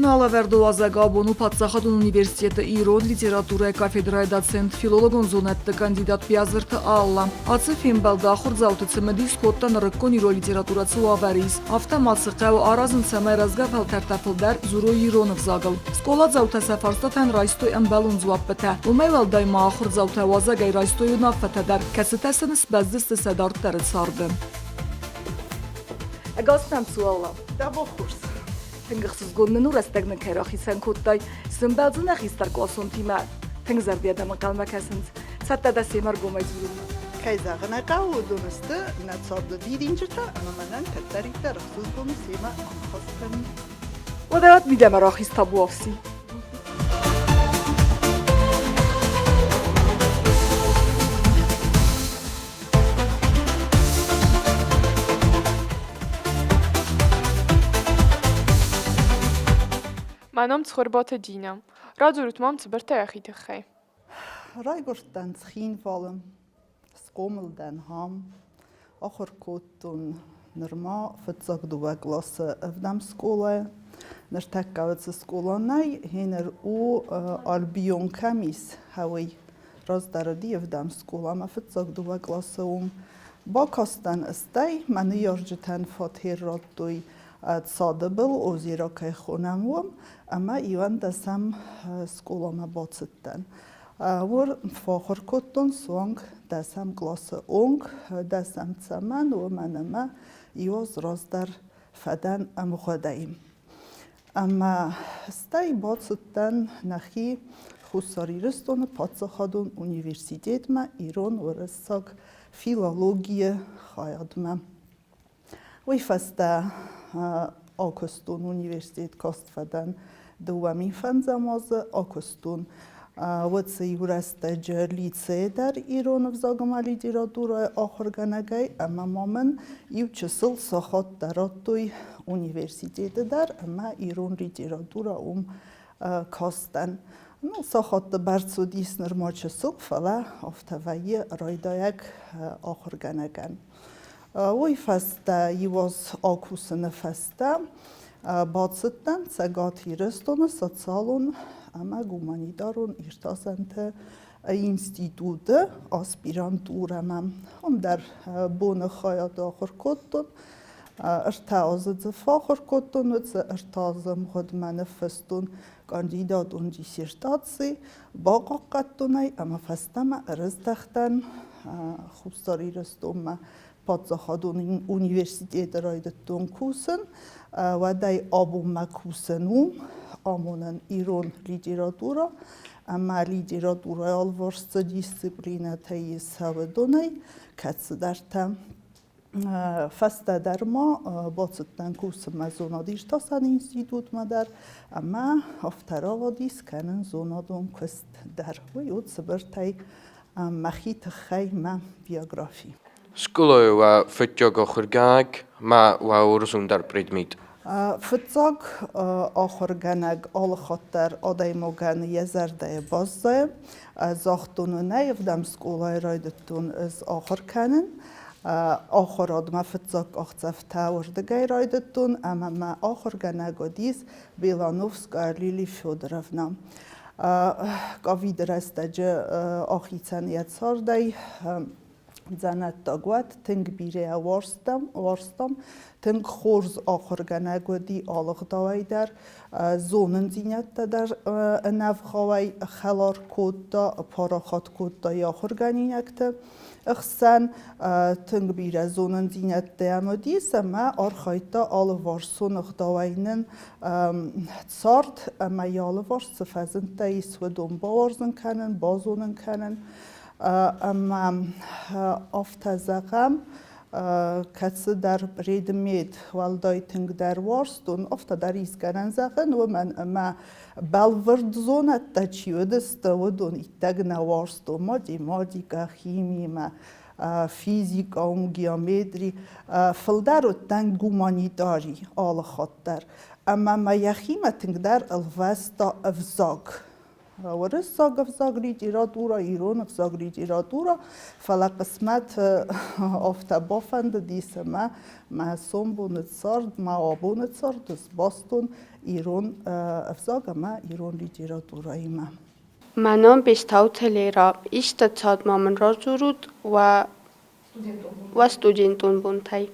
Նալա Վերդոազագաբոնու Պատսախատուն Ունիվերսիտետը Իրոն լիտերատուրայի կաֆեդրայի դոցենտ ֆիլոլոգոն զոնետտը կանդիդատ պիազրտը Ալլա Ացը ֆիմբալ դախուր զավտիցը մդիս կոտտան ռկկոն իրո լիտերատուրացու ավարիս ավտամացықау аразын цамайразгав հալթարտապլդար զուրո Իրոնով զագալ Սկոլա զավտասաֆարստոթան ռայստոյ ըմբալուն զուապպտա Ումայլալ դայմա ախուր զավտավազագայ ռայստոյուն ավպտադար կասետասնս բազդստը սադարտարը ցարդը Գաստան ծուալա Da bochurs. Թնգխսուս գոննն ուր աստագնը կերախիսան կոտտայ սմբալձն ախիստար կոսոն թիմա թնգզարդիադա մակալմակասնց սատտադա սեմար գոմայ զուրում Kayzağına udunustı, natsordu dirinjita, amanan katarita raksuzgonu sema amkhostan. وداوت میدم راخیس تابو افسی منم تخربات دینم. رادورت مام تبرت اخیت خی. Raygurtdan tschin vallen, skommelden ham, acher kotun norma vetzagduwa klasse evdam skole, nertekkavetze skolanai hiner u albion kamis hawi razdaradi evdam skola ma vetzagduwa klasse bakastan estay mani yorjeten fathir rattui صادبل و زیرا که خونم اما ایوان دستم سکولام باستن ور فخر کردن سوانگ دستم کلاس اونگ دستم زمان و منما ایواز راز در فدن خدایم اما استای باستن نخی خساری رستون پاتسخادون اونیورسیتیت ما ایران و رساق فیلولوژی خواهد ما وی فسته Augustun Universität Kostfaden دومی فنزماز آکستون وقتی یورسته لیسه در ایران وزاگم لیتراتور آخر گنگای اما من یو چسل ساخت درات توی اونیورسیتت در اما ایران لیتراتور کاستن ساخت برسودیس نرما چسل فلا افتوایی رایدایک آخر گنگان وی فسته یواز آکوسن فسته باستن سگاتی رستون ساتسالون اما گمانی دارون ارتاسنت اینستیتوت آسپیرانتورم هم در بون خیات آخر کتون ارتازد فاخر کتون و ارتازم خود منفستون کاندیدات اون دیسرتاسی باقا قطونای اما فستم ارزدختن خوبستاری رستون پادزخادون اونیورسیتیت رایدتون کوسن و دای آبوم کوسنوم آمونن ایران لیتراتورا اما لیتراتورا آلورست دیسپلینه تایی سودونی کتس درتم فسته در ما باستن کوسم از زونادیش تاسن اینستیتوت مدر اما افترا و دیس کنن زونادون کست در ویود سبرتای مخیت خیمه بیوگرافی Школою و فتیاگ آخرگنگ ما و ورزون در پریدمید. فتیاگ آخرگنگ آل خاطر آدای مگن یزرده بازه زاختون و نیفدم سکولای رایدتون از آخر کنن آخر آدم فتیاگ آخصفته وردگای رایدتون اما ما آخرگنگ دیز بیلانوفسکا لیلی فیودرفنم گاوی درسته جه آخیتن یه ساردای زنت داغوت تنگ بیره وارستم تنگ خورز آخر گنگودی آلق داوی در زونن زینت در نف خوای خلار کود دا پاراخات کود دا یا آخر گنینکت اخسن تنگ بیره زونن زینت دیامدی سما آرخایتا آل وارسون اخداوینن سارد اما یال وارس سفزن تایس و دون باورزن کنن بازونن کنن اما افتزاقم کس در بریدمید والدای تنگ در وارستون افت در ایسکران زخن و من اما بالورد زونت تچیود است و دون ایتگ نوارستو مادی که خیمی ما فیزیک و گیامتری فلدر و تنگ گمانی داری آل خاطر اما ما یخیم تنگ در الوستا افزاق ورثة في ليتراتورة إيران في ليتراتورة فلا قسمت أفتا بافند ديس ما سومبون تصارد ما أبون تصارد باستون إيران في ما إيران ليتراتورة إيما منام بيشتاوتليرا إشتتاد مامن رازورود و ستودنتون بونتاي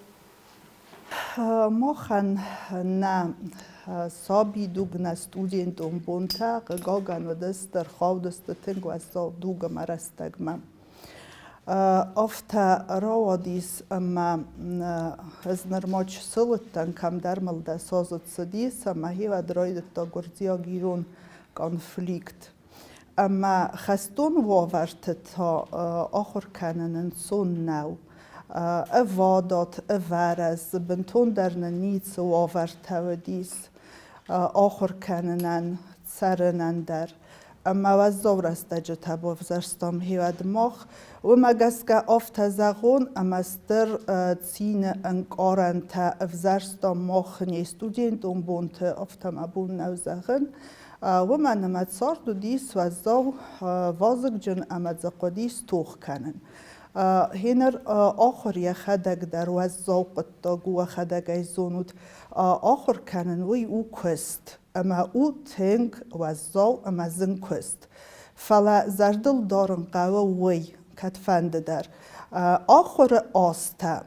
ما خن نه سابی دوگن ستودنتون بونتا گاگن و دستر خواهد دستتنگ و ساب دوگ مرستگم افتا راودیس اما از نرماچ سلطن کم درمل ده سازد سدیس اما هیو دراید تا گرزیا گیرون کنفلیکت اما خستون واورت تا آخر کنن سون نو اوادات اوارز بنتون در نیت واورت و دیس آخر کنن سرنن در اما وزدور است جتا بافزرستم هیواد مخ و مگس که آفت زغون اما استر تین انکارن تا افزرستم مخ نیستودین دون بونت آفتم ابون نوزغن و من امت سارد و دیس وزدو وازق جن امت زقادیس توخ کنن هنر آخر یخدگ در وزدو قطاگو خدگ ایزونود آخر کنن وی او کست اما او تنگ وزدو اما زن کست فلا زردل دارن قوه وی کتفند در آخر آسته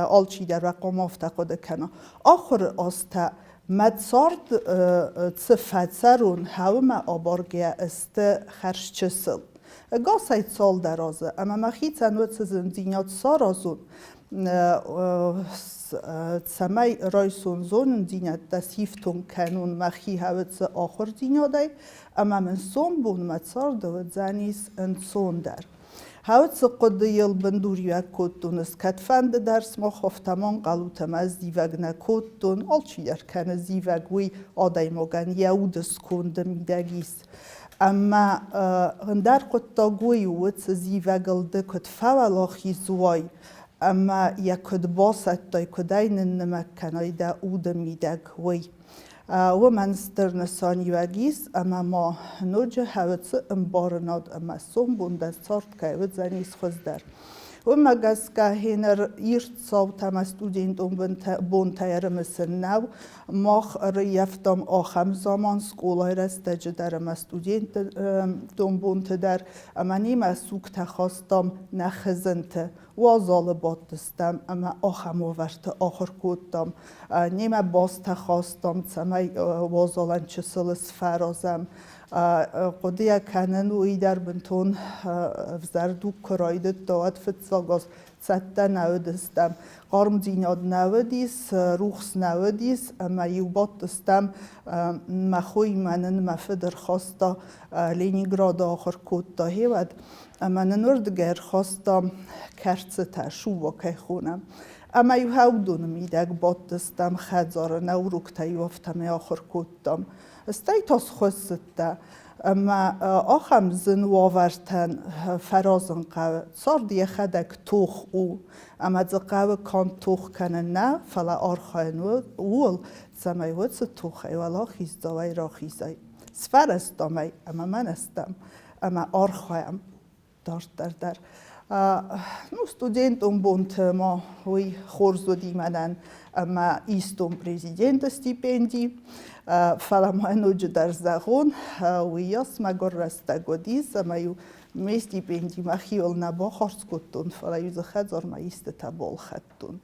آلچی در رقم آفته قده کنه آخر آسته مدسارد صفت سرون هاوم آبارگه است خرش چسل گاسایت سال درازه اما مخیط انوت زندینیات سارازون سمای رایسون زون دینت دستیفتون کنون مخی هاوت آخر دینیاده اما من سون بون مدسارد و زنیس انسون در هاوت قدیل بندوری و کودتون از کتفند درس ما خفتمان قلوتم از دیوگ نکودتون آلچی در کنه زیوگ وی آدای مگن یودس کنده میدگیست اما هندر قطاگوی ویت زیوگل دکت فولاخی زوای اما یکد باست دای کدین نمکنای دا اود میدگ وی و منستر نسانی وگیس اما ما نوجه هوت امبارناد اما سوم بونده سارت که وید زنیس خوز در و مگس که هنر ایرت صوت هم استودین بون تایر مثل نو ماخ ریفتم آخم زمان سکولای رست جدرم استودین بون در اما نیم سوک تخواستم نخزنت وازال بادستم اما آخم آورت آخر کودتم نیم باز تخواستم سمی وازالن چسل سفرازم قدیا کنن و ایدر بنتون وزردو کرایدت داد فتساگاز سته نودستم قارم دیناد نودیس روخس نودیس اما یوبات دستم مخوی منن مفدر خواستا لینیگراد آخر کود دا هیود اما نوردگر خواستم کرچه شو واقع خونم اما یو هودون میدگ باد دستم خزار نوروکتا یوفتم آخر کودم استای تاس خوسته اما آخم زن واورتن فرازن قوه صار دیه خدک توخ او اما زن قوه کان توخ کنه نه فلا آرخاین اول سمی ودس توخی ولا خیزداوی را خیزای سفر استامی اما من استم اما آرخایم دارت در نو ستودنتون بونت ما وی خورزو دیمنن اما ایستون پریزیدنت ستیپندی فلا ما نوج در زغون ویاس مگر رستگودیز اما یو می ستیپندی ما خیول نبا خارج کتون فلا یوز خزار ما ایست تبال خدتون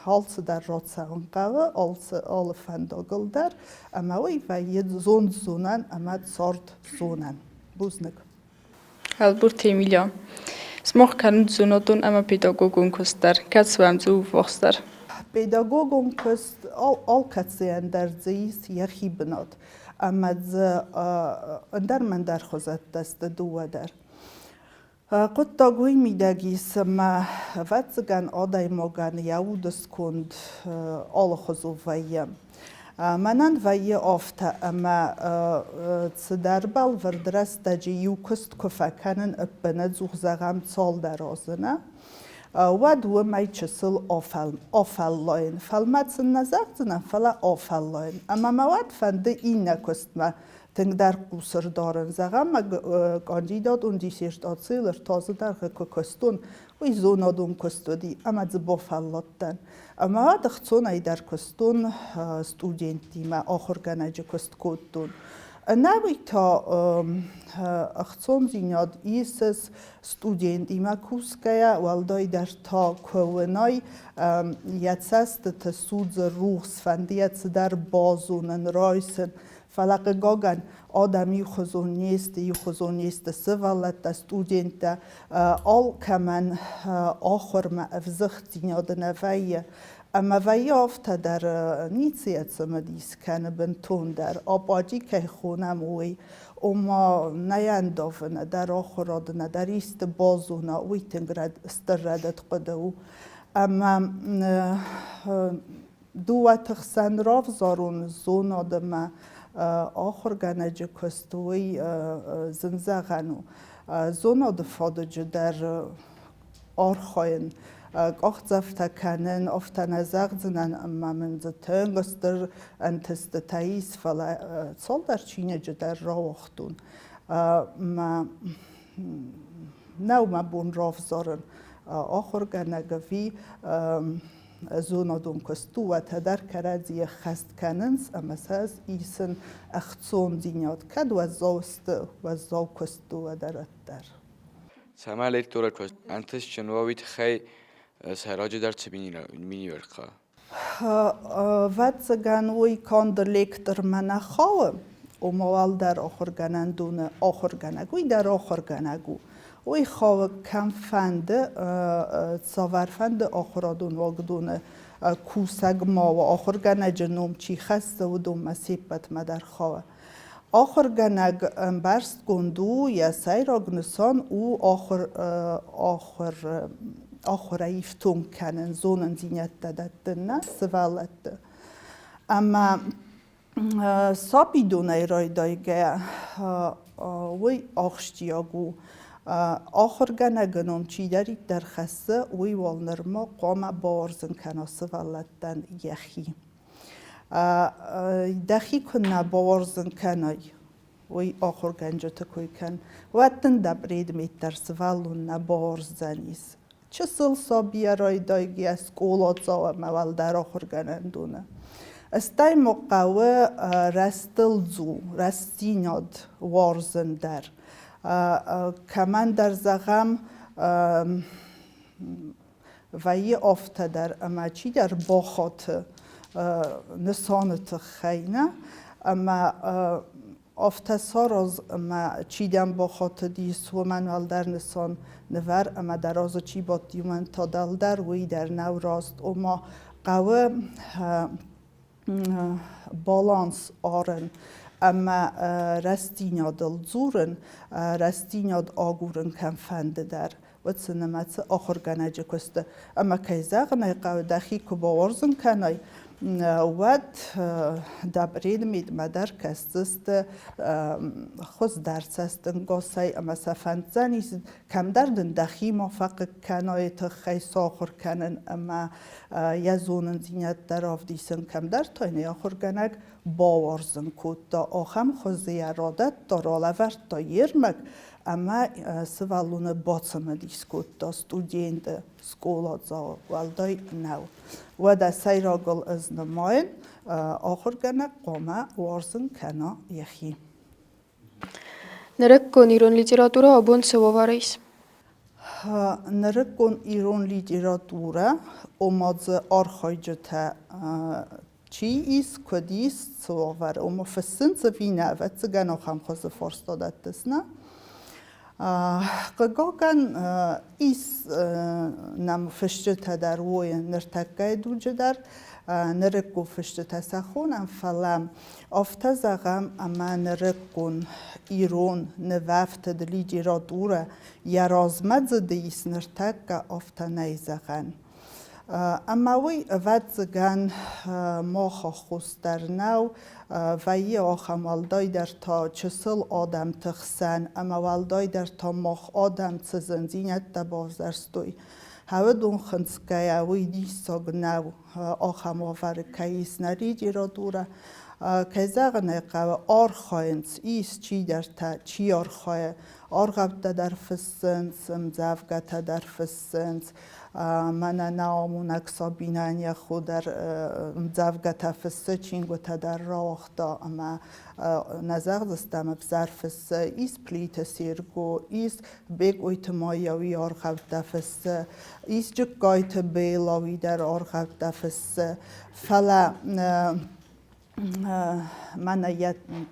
هالس در رات سعون قوه آل فنداگل در اما وی ید زون زونن اما سارد زونن بوزنگ Albert Emilia. Smach kan zunotun ama pedagogun koster. Katswam zu voster. Pedagogun kost al katsien der zeis yachi benad. Ama در من در خوزد دست دو در. قد تاگوی میدگیس ما واتزگان آدای مگان یودس کند آل خوزو ویم. منان وی آفته اما صدربال وردرست دجی یوکست کفکنن اپنه زوغزغم سال درازنه و دومی چسل آفلاین فلمت نزاقتنا فلا آفلاین اما مواد فنده این نکست ما تنگ در قصر دارن زغم کاندیدات اون دیسیشت آتسیلر تازه در کستون وی زونا دوم کستودی اما زبا فلاتن اما دختون ای در کستون ستودینتی ما آخر گنج کست کودتون نوی تا اختون زیناد ایسس ستودینتی ما کوسکیا والدای در تا کوونای یتسست تسود روحس فندیت در بازونن رایسن فلق گاگن آدمی خزونیست سوالت ستودینت آل کمن آخر ما افزخت زیناد نویه اما وی آفته در نیتیت سمدیس کنه بنتون در آبادی که خونم وی اما نیندافنه در آخرادنه در ایست بازونه وی تنگرد استردت قدو اما دو تخسن راف زارون زون آدم آخر گنج کستوی زنزغنو زون آدفادج در آرخاین آخت زفته کنن افته نزاق زنن اما من زتنگستر انتست تاییس فلا سال در چینه جدر را وقتون ما نو ما بون راف زارن آخر گنگوی زونا دوم کستو و تدر کرد خست کننس اما ساز ایسن اختون زینیاد کد و زوست و زو کستو و درد در سما لیکتورا کست انتش چنواویت خی سراج در مینی ورقا ود زگن وی کان در لیکتر من خواه و موال در آخر گنندون آخر گنگوی در آخر گنگو وی خواه کم فنده ساور فنده آخرادون واگدون کوسگ ما و آخر گنج نوم چی خسته و دوم مسیبت مدر خواه آخر گنگ برست گندو یا سیراگ نسان او آخر ایفتون کنن زونن زینت دادت نه سوالت اما سابی دونه رای دایگه وی آخشتیاگو آخر گنگنم چی دارید در خسته وی والنرما قام بارزن کنا سوالتن یخی دخی کنه بارزن کنای وی آخر گنجت کوی کن وقتن دبرید میتر سوالون نبارزنیز چه سل سابی رای دایگی از کولات زاو مول در آخر گنندونه استای مقاوه رستیناد وارزن در کمان در زغم و یه آفته در اما چی در باخات نسانت خینه اما آفته ساراز اما چی دم باخات دیس و منوال در نسان نور اما در آزا چی با دیومن تا دل در وی در نو راست اما قوه بالانس آرن اما رستیناد دلزورن رستیناد آگورن کم فنده در و سنمت آخر گنج کسته اما که زغنه قوی دخی که باورزن کنای ود دبرید مید مدر کستست خوز درس استن گاسای اما سفند زنیست کم دردن دخی موفق کنای تخی ساخر کنن اما یزونن زینت در آفدیسن کم در تاینه آخر گنگ باورزن کود دا آخم خوزی ارادت دا رالورد دا یرمک اما سوالون باtsama diskut da studenter skola za valdaj nau. Vada sairagol az namain آخرگنه قامه وارزن کنا یخی. نرکن ایران لیتراتورا آبون سوارایس. نرکن ایران لیتراتورا اومد آرخایجته چی ایست کدیست سوار اوم فسن زبینه و تگن آخام خواست فرستاده تسنه. قگاگن ایس نم فشته در وی نرتکه دوجه در نرکو فشته تسخون فلم افتزغم اما نرکون ایران نوفت دلیجی را دوره یرازمد زده ایس نرتکه افته نیزغن اما وی ودزگن ماخا خوست در نو و یه آخم والدای در تا چسل آدم تخسن اما والدای در تا ماخ آدم تزنزینت دا بازرستوی هوا دون خنسکای ویدی ساگناو آخام آور کایس نریدی را دوره که زغنه قوه آرخاینس ایس چی در تا چی آرخای آرغبت در فسنس مزافگت در فسنس من نامونک سابینانی خود در مزافگت فسه چینگوت در راختا اما نزاق دستم بزر فسه ایس پلیت سیرگو ایس بیگ اویت مایاوی آرغبت فسه ایس جگایت بیلاوی در آرغبت فسه فلا من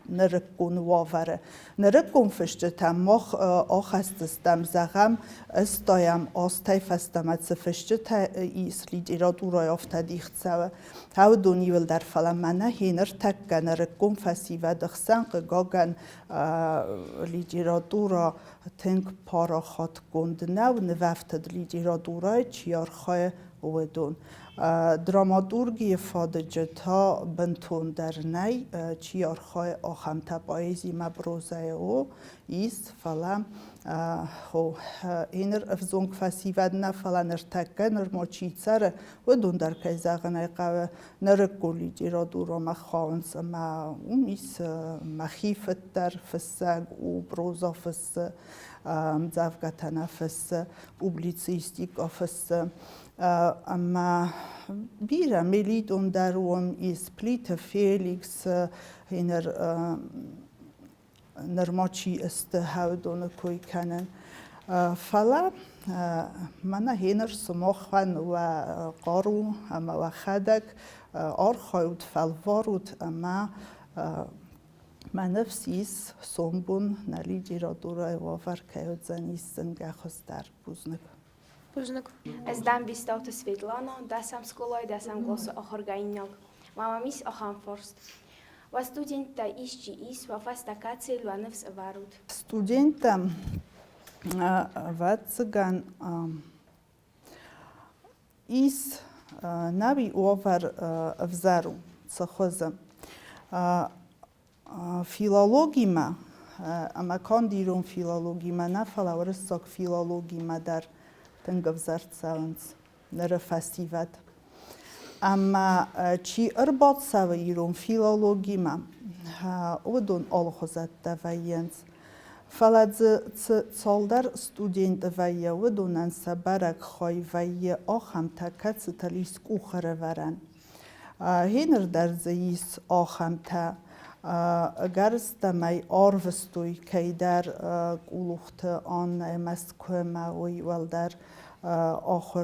نرکون وافره نرکون فشتم مخ آخستم زغم استایم آستای فستم فشت ایس لیدرا دورای افتادیخت سو هاو دونی ول در فلا من هینر تک نرکون فسی و دخسنق گاگن لیدرا دورا تنگ پارا خات گند نو نوفتد لیدرا دورای چیار خای ودون دراماتورگی فادجتا بنتون در نی چیارخای آخم تبایزی مبروزه او ایست فلم اینر افزونگ فسیود نه فلا نرتکه نرما چیتسره و دون در که زغنه قوه نرگولی جیرا دورا مخوانس ما ایس مخیفت در فسگ و بروزا فسه مزافگت نفسه اوبلیتسیستیک آفسه اما بیره میلیدون دروم ایس پلیت فیلیکس هینر نرماچی است هاودون کوی کنن فلا من هینر سماخن و قارو اما و خدک آرخاید فلوارود اما من نفسیس سومبون نلی جیرا دورای وافر که زنیستن گخست در بوزنگ Ez dan bistauta Svetlana, da sam skoloj, da sam glosu ohorgainjog. Mama mis oham forst. Va studenta isci is, va fasta katsel, va nefs varut. Studenta vacgan is navi over vzaru, sahoza. Filologima, ama kondirum filologima, nafala vrsak filologima dar تنگف زرد سوانس نرفستیود اما چی ارباط سواییرون فیلولوژی ما ودون آلخوزت دوینز فلز صالدر استودنت دویه ودونن سبرک خای ویه آخم تکت ستلیس کوخره ورن هینر در زیس آخم تا گرستمی آروستوی که در قلوخت آن مسکومایی ول در آخر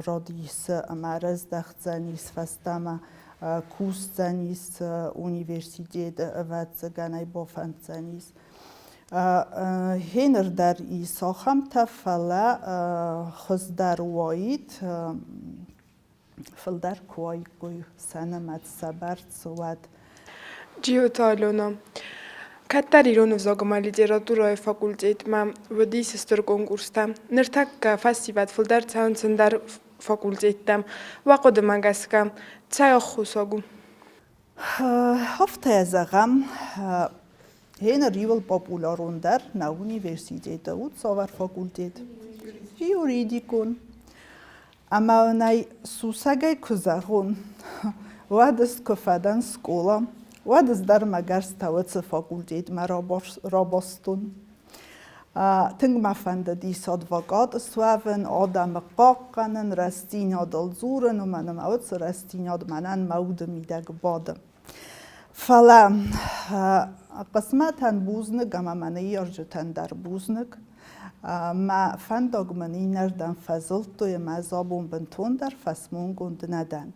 رادیس مرز دخت زنیس فستم کوس زنیس اونیورسیته دوت گنای بافند زنیس هنر در ای ساخم تفلا خز در واید فل در کوای گوی سنمت سبرت سواد Ջիոթալոնա Կատար իրոնով զոգոմա լիտերատուրայի ֆակուլտետմա վդի սստր կոնկուրստամ նրթակ ֆասիվատ ֆլդար ցանցնդար ֆակուլտետտամ վակոդը մանգասկամ ցայոխ խուսոգու هفته زغم هنا ريول بابولارون در نا universiteit و سوار فاکولتیت یوریدیکون اما نای سوسگای کزارون وادست کفادن سکولا وادست در مگرس تاوت فاکولتیت ما رابستون تنگ مفند دی سادواگاد سوافن آدم قاقنن رستینیا دلزورن و منم اوت رستینیا منن مود میدگ بادم فلا قسمتن بوزنگ اما من یارجتن در بوزنگ ما فنداگ منی نردن فضل توی مذابون بنتون در فسمون گند ندن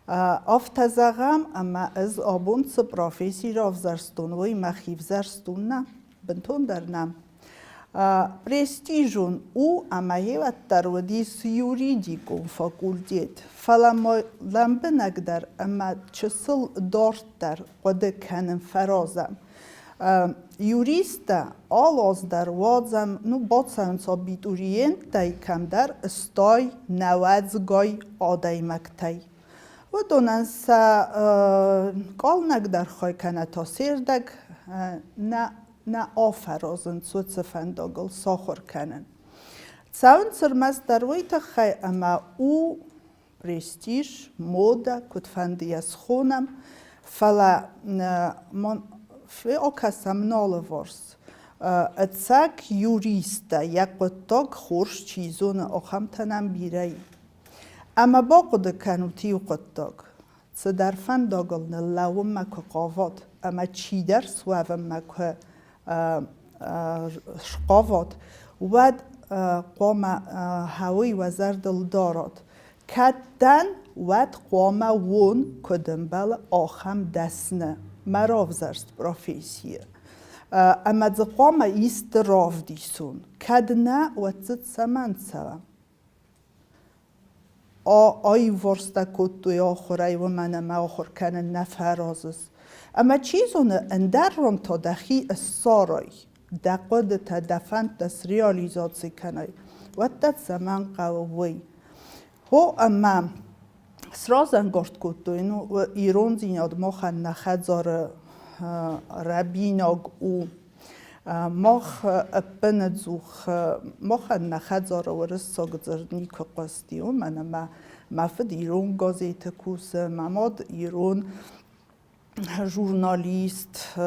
افتزاغم اما از آبون س پروفیسی را افزرستون وی مخیف زرستون نه بنتون در نم پرستیژون او اما یوت در ودیس یوریدیکون فاکولتیت فلا لمبنگ در اما چسل دارت در قد کنن فرازم یوریستا آلاز در وادزم نو بادسن سابیت اورین تای کم در استای نوازگای آدای مکتای و دوننسا کال نگ در خواهی کنه تا سیردگ نه آفرازن سوت سفنداگل ساخر کنن ساون سرمست در ویت خی اما او برستیش مودا کتفندی از خونم فلا من فی آکسم نال ورس اتساک یوریستا یک قطاق خورش چیزون آخم تنم بیرایی اما با قد کنوتی و قطاق در فن داگل نلوم مکو قاوات اما چی در سوام مکو قاوات و قام هوی و زردل دارد کدن و قام وون کدن بل آخم دسنه مراف زرست پروفیسیه اما از قام ایست راف دیسون کدنه و تزد سمن سوام آی ورسته کتوی آخره و من ما آخر کنه نفرازس اما چیزون اندرون تا دخی السارای دقد تدفن دس ریالیزاتسی کنه و تد زمان قوی هو اما سرازن گرد کتوی و ایرون زیناد مخن نخدزار ربیناگ او مخ اپن زوخ مخ نخدزار ورساگ زرنی که قصدی و من مفد ایرون گازیت کوس مماد ایرون ژورنالیست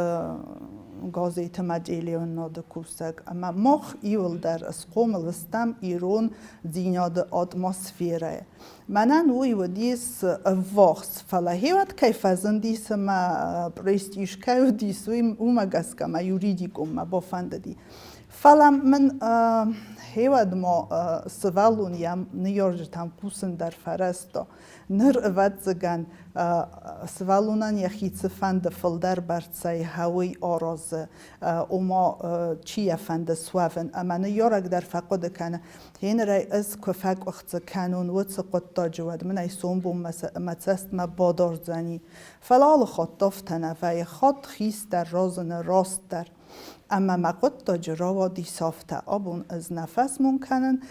گازیت مجله ناد کوسک اما مخ ایول در اسقوم الستم ایرون زیناد اتمسفیره منن وی و دیس واخس فلا هیوت کیف ازن دیس ما پرستیش که دیس وی اومگس که ما یوریدیکم ما بافنددی فلا من هیوت ما سوالون یم نیارجتم کوسن در فرستا نر اوت زگن سوالونان یخی فند فلدر برتسای هوی آرازه او ما چی فند سوافن اما نیارگ در فقد کنه هین رای از کفک وقت کنون و تسقط جواد من ای سوم بوم متست ما بادار زنی فلال خود دفتنه و خود خیست در رازن راست در اما مقد تاجرا و دی سافته آبون از نفس ممکنن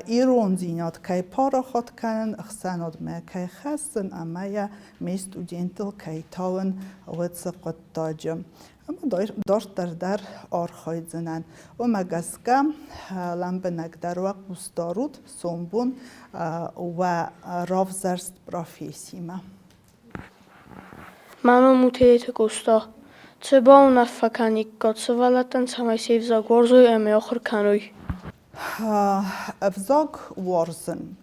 ایرون زینات که پارا خود کنن اخسانات ما که خستن اما یا میست و جنتل که تاون و تسقط تاجم اما داشت در آرخاید زنن و مگسکم لنبنک در وقت بستارود سومبون و راف زرست پروفیسیما Mama mutejete gusta. Ce ba una fakanică, ce valatan să mai se vza gorzoi e me ochor kanoi. افزاگ وارزن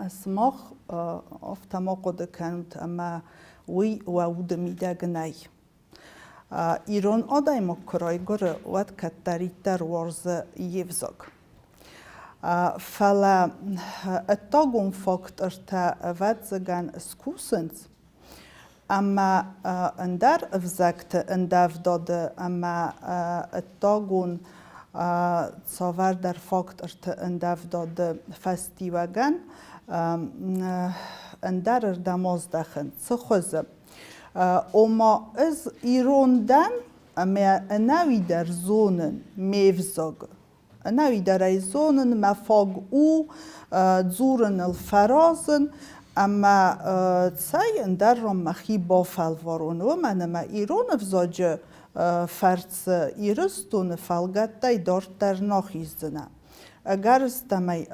اسماخ افتما قد کنت اما وی و ود میدگ نی ایران آدای ما کرای گره ود کتری در وارز یفزاگ فلا اتاگون فاکت ارتا ود زگن اسکوسنز اما اندر افزاکت اندف داده اما اتاگون ساور در فاکت ارت اندف داده فستی وگن اندر دماز دخن سخوزه اما از ایران دن اما نوی در زونن میفزاگ نوی در ای زونن مفاگ او زورن الفرازن اما تسای اندر را مخی با فلوارون و من ما ایران افزاج فرس ایرستون فلگت دای دارت در ناخیزدنه اگر استمی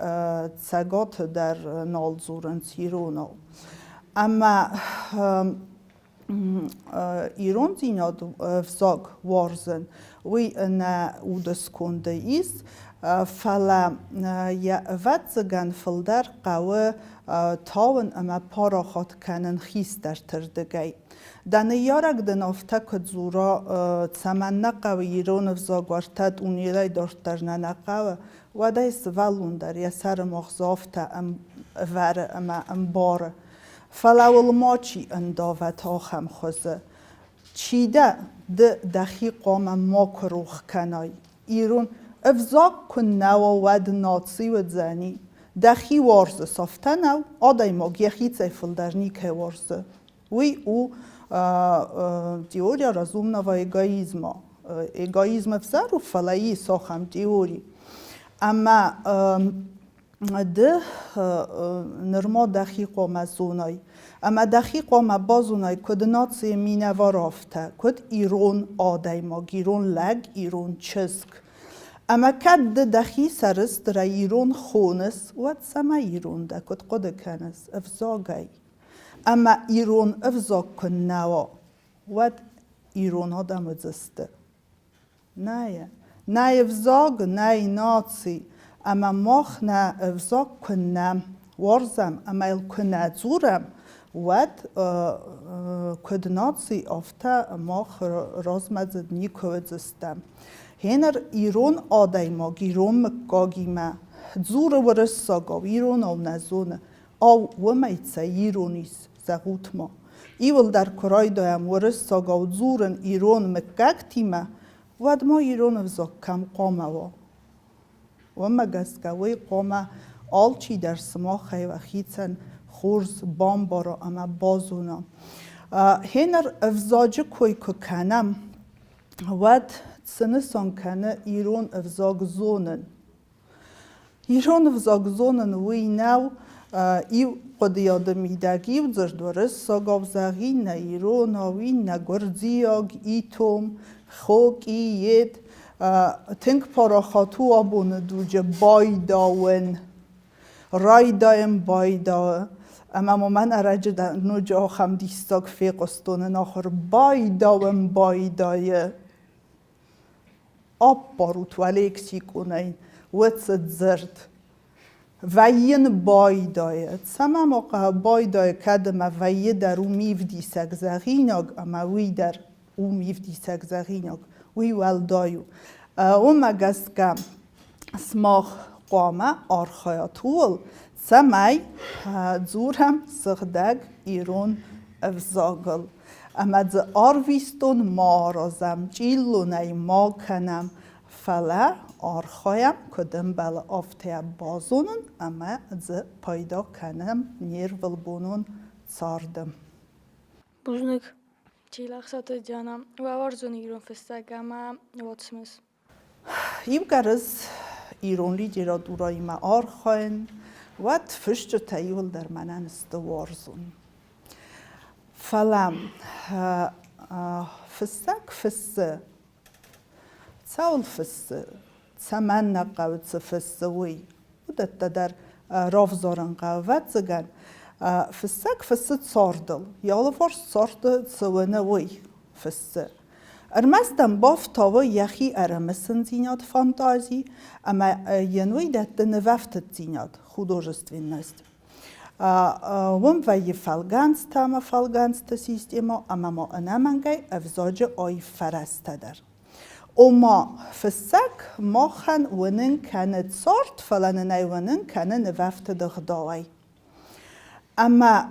تساگات در نال زورن ایرانو اما ایران زیناد افزاگ وارزن وی نه اودس کنده ایست فلا یا واتزگان فلدر قوه تاون اما پارا خود کنن خیست در تردگی دانه یارک دنافته که زورا تسمن نقوه ایران افزاگ وارتد اونیلای داشت در ننقوه و دای سوالون در یا سر مخزافته وره اما باره فلاول ما چی انداوت آخم خوزه چیده دخی قام ما کروخ کنای ایران افزاگ کن نو ود ناتسی و زنی دخی وارزه صافته نو آدای ما گیخی تیفل در نیکه وارزه وی او دیوریا رزوم نو ایگایزم افزار و فلایی ساخم دیوری اما ده نرما دخی قام زونای اما دخی قام بازونای کد ناتسی مینه ورافته کد ایرون آدای ما گیرون لگ ایرون چسک اما کد دخی سرست را ایرون خونس ود سما ایرون ده کد قد کنس افزاگی اما ایرون افزاگ کن نوا ود ایرون ها دمزسته نه افزاگ نه ناسی اما ماخ نه افزاگ کنم ورزم اما الکنه زورم ود کد ناسی افتا ماخ رازمزد نیکوید زستم هنر ایرون آدای ما گیرون مکاگی ما زور ورس ساگا ایرون او نزونه او ومیتسا ایرونیس زغوت ما ایول در کرای دایم ورس ساگا و زورن ایرون مکاگتی ما ود ما ایرون افزاگ کم قامه و مگسکه وی قامه آل چی در سما خی و خیتن خورز بام بارا اما بازونا هنر افزاج کوی که کنم ود سنسان کنه ایرون افزاگ زونن ایرون افزاگ زونن وی نو ایو قد یادمیدگی و زردورس ساگاو زغی نه ایرون آوی نه گرزیاگ ایتوم خوک ایید تنگ پاراخاتو آبون دوجه بایداون رای دایم بایدا اما من ارجه نوجه خم دیستاگ فیقستون آخر بایداون بایدایه آب باروت ولیکسی کنین وطست زرد وین بایدایه سما موقع بایدایه کدم ویه در او میو دیسک زغیناگ اما وی در او میو دیسک زغیناگ وی والدایو او مگست که سماخ قامه آرخایاتول سمای زورم سخدگ ایرون افزاگل اما ز آرویستون ما رازم جیلونه ما کنم فلا آرخایم کدم بل آفته بازونن اما ز پایدا کنم نیر ولبونون ساردم Buznik. Čilak sata džana. Vavardzun iron festagama. Vatsmes. ایوگرز ایرون لیجرا دورای ما آرخاین ود فشت تایول در منن استوارزون فلم فسك فسه تساول فسه تسمن نقاوت فسوي ودت در راف زارن قاوت زگن فسك فسه تصاردل يالا فرس صارت سوانه وي فسه ارمستم باف تاوا يخي ارمسن زينات فانتازي اما ينوي دت نوفت زينات художественность وم وی فالگانس تام فالگانس تا سیستما اما ما انامنگای افزاج آی فرسته در اما فسک ما خن ونن کنه صارت فلان نی ونن کنه نوفت دغداوی اما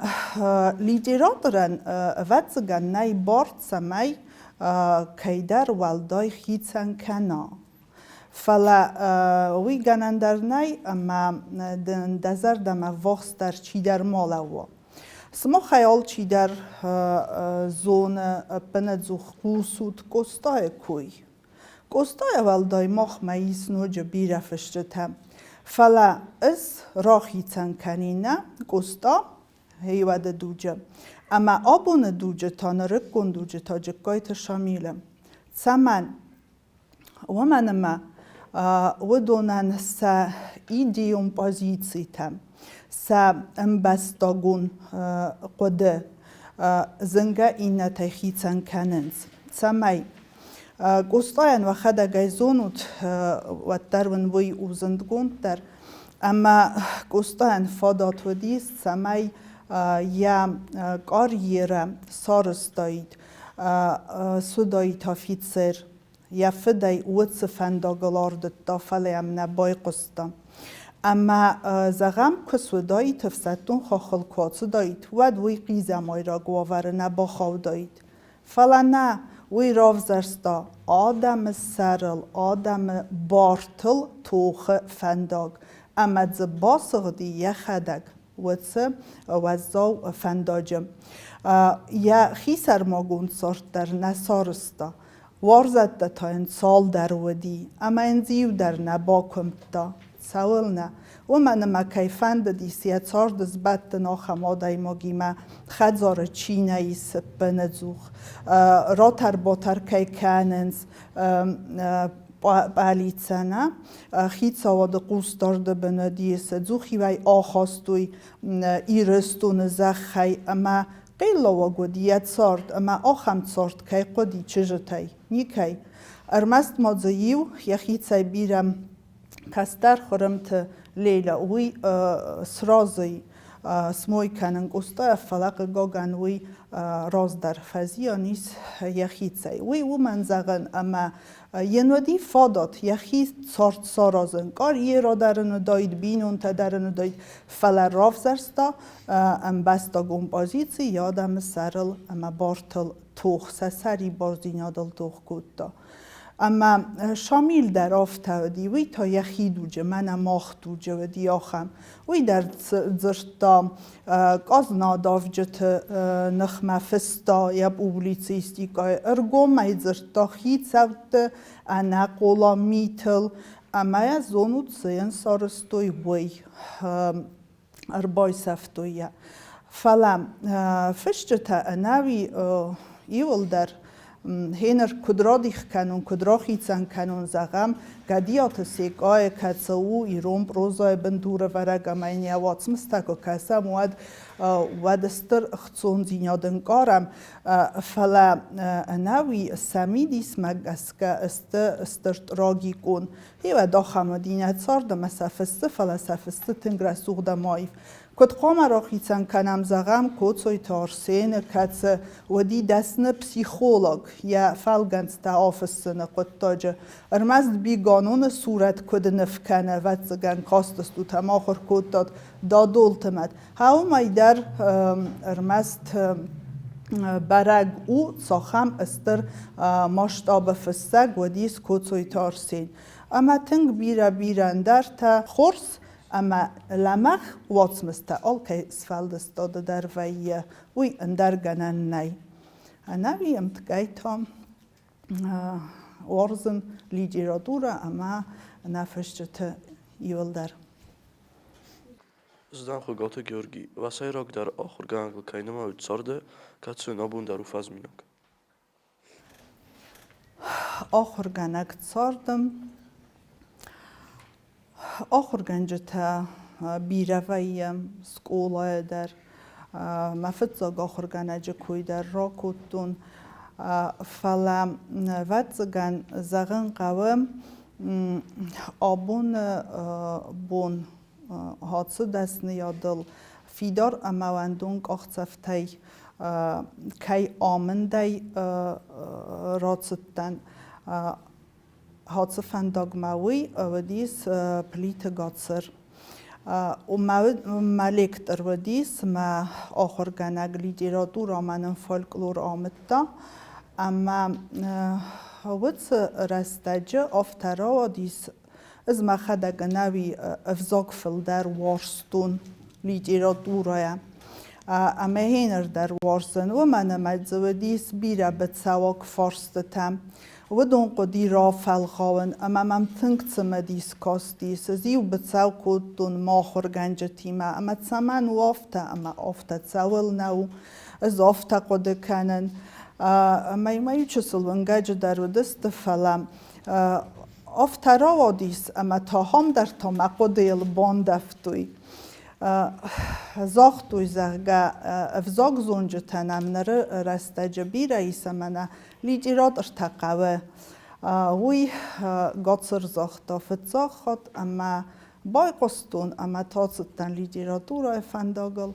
لیتراتورن واتسگن نی بارت سمی کیدر والدای خیتسن کنا فلا وی گنندر نی اما دزر دم وقت در چی در مالوا سما خیال چی در زون پندزخ قوسود کستای کوی کستای والدای مخ میس نوج بیره فشتم فلا از راهی تن کنینه کستا هیواد دوجه اما آبون دوجه تا نرکن دوجه تا جکایت شامیلم سمن و منما ودونن سا ایدیوم پازیتسیتم سا امبستاگون قده زنگا اینا تخیتن کننز سمای گستاین و خدا گیزونوت و درون وی اوزندگون در اما گستاین فادات و دیست سمای یا کاریره سارستایید سودایی تافیتسر یا فدای اوتس فنداگلارد تافلیم نبای قستا اما زغم که سودایی تفسدون خاخل کات سودایید ود وی قیزمای را گواره نبا خودایید فلا نه وی راف زرستا آدم سرل آدم بارتل توخ فنداگ اما ز باسغدی یخدگ وتس وزاو فنداجم یا خیسر ماگون سارت در نسارستا وارزد تا این سال در ودی اما انزیو در نباکم تا سوال نه و من ما کیفند دیسیت سارد زبط ناخم آدای ماگیمه خدزار چینه ای سپنزوخ راتر باتر کی کننز بالیتسنه خیت آواد قوس دارده بندیس زوخی وی آخاستوی ایرستون زخی اما قیل و گودیت سارد اما آخم سارد که قدی چجتی نیکی ارمست مازیو یخیت سای بیرم کستر خورمت لیلا وی سرازی سموی کنن گستا فلق گاگن وی راز در فزیانیس یخیت سای وی و منزغن اما ینودی فادات یخیت سارت سارازن کار یه را درن داید بینون تا درن داید فلر راف زرستا ام بستا گم بازیتی یادم سرل اما بارتل توخ سری بازینادل توخ کود اما شامیل در آفتادی وی تا یخی دوجه من ماختوجه و دیاخم وی در زرتا گاز ناداف جت نخمه فستا یا بوبلیتسیستی که ارگو می زرتا خید سوت انا قولا میتل اما یا زونود سین سارستوی وی اربای سفتویه فلم فشجتا اناوی ایول در هنر کدرادیخ کنون کدراخیتن کنون زغم گدیات سیگای کتسو ایروم روزای بندور ورگم اینی واتس مستکو کسم ود استر اختصون زینادن کارم فلا نوی سمیدیس مگسکه استرت راگی کن هیو داخم دینت سارد مسافسته فلا سفسته تنگر سوغ دمایف کد قام راخیتن کنم زغم کد سوی تارسین کتس ودی دستن پسیخولوگ یا فلگنز تا آفستن کد تاجه ارمزد بی قانون صورت کد نفکنه ود زگن کاستستو تماخر کد داد دادولتمد هاو مای در ارمست برگ او ساخم استر ماشتاب فستگ و دیس کدسوی تارسین اما تنگ بیرندر تا خورس اما لمخ واتس مستعال که اسفلدست داده در وی اندر گنن نی نوی امتگیتام ورزن لیجیرادورا اما نفشت ایول در Zdan Gota Georgi, was hij ook daar achtergaan gekeken uit Sarde, dat ze nabun daar ufaz minak. Achtergaan ik Sardem, achtergaan jeta بیرویم سکولای در مفتزاگ achtergaan جکوی در راکوتون فلم واتزگان زغن قوم آبون بون هاتسو دست نیادل فیدار امواندونگ اختصفتی کی آمندی راتستن هاتسو فنداگ موی و دیس پلیت گاتسر و ملکتر و دیس ما آخر گنگ لیتراتور آمنن فولکلور آمدتا اما واتس رستجه افترا و دیس از ما خداگ نوی افزاق فل در وارستون لیتراتورای اما هینر در وارسن و من مجزودیس بیره بتسواق فارستتم و دون قدی را فلخاون اما من تنگتسم دیس کاستیس زیو بتسواق دون ماخر گنجتیما اما تسمن وافته اما افته تسول نو از افته قد کنن اما یوچسل ونگج در ودست فلم افترا وادیس اما تا هم در تا مقدیل باندفتوی زاختوی زغگا افزاق زونج تنم نره رستجبی رئیس منه لیجیرات ارتقوه وی گاتسر زاختا فتزاخت اما بای قستون اما تاستن لیجیراتورا افنداگل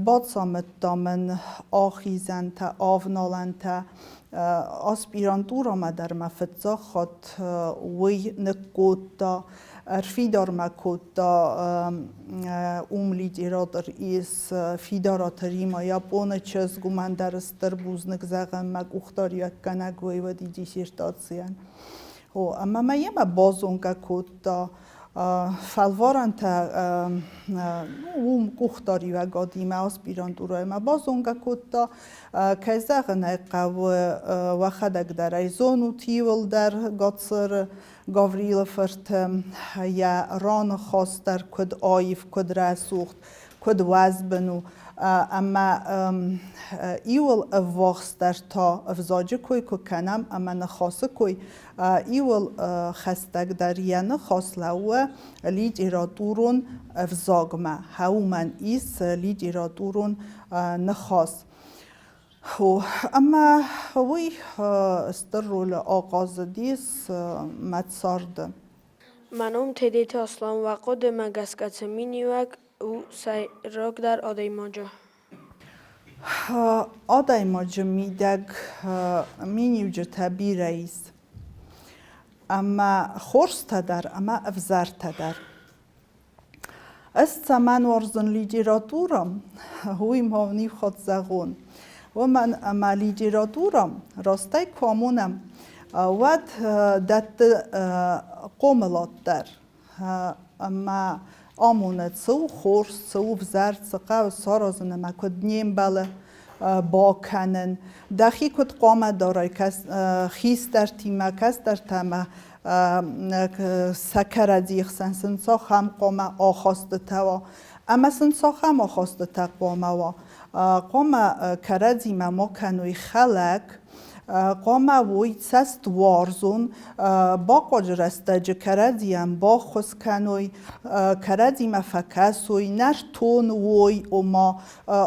باد سامت دامن آخیزن تا آونالن تا آسپیرانتورا ما در مفتزا خود وی نکوتا ارفیدار مکوتا لیجیراتر ایس فیدارات ریما یا بونه چز گومن در استر بوزنک زغن مگ اختار یک کنگ وی و دیجی شیرتاد سیان اما ما یه بازونگا کوتا فالوارن تا اختاری و گادیمه آسپیرانتورا ما بازونگا کوتا که زغن قو و خدک در ایزونو تیول در گاتسر گاوریل فرت یا ران خواست در کد آیف کد رسوخت کد وزبنو اما ایول واخستر تا افزاج کوی که کنم اما نخواست کوی ایول خستگ در یه خواست لوه لید ایرادورون افزاگمه هاو من ایس لید ایرادورون نخواست اما وی استر رول آغاز دیس متسارد منم تدیت اصلا وقت مگسکت مینیوک او سیراک در آدای ماجا آدای ماجا میدگ مینیوجه تبی رئیس اما خورست در اما افزار در است من ورزن لیتراتورم هوی ماونی خود زغون و من اما لیتراتورم راستای کامونم ود دت قوملات در اما آمونه سو خورس سو افزار سقا سارازن ما کد نیم بله با کنن دخی کد قامه دارای کس خیس در تیمه کس در تیمه سکر دیخ سنسا هم قامه آخواست توا اما سنسا هم آخواست تا قامه و قامه کردی ما کنوی خلق قامه وی سست وارزون با قجر استج کردیم با خس کنوی کردیم فکسوی نر تون وی اما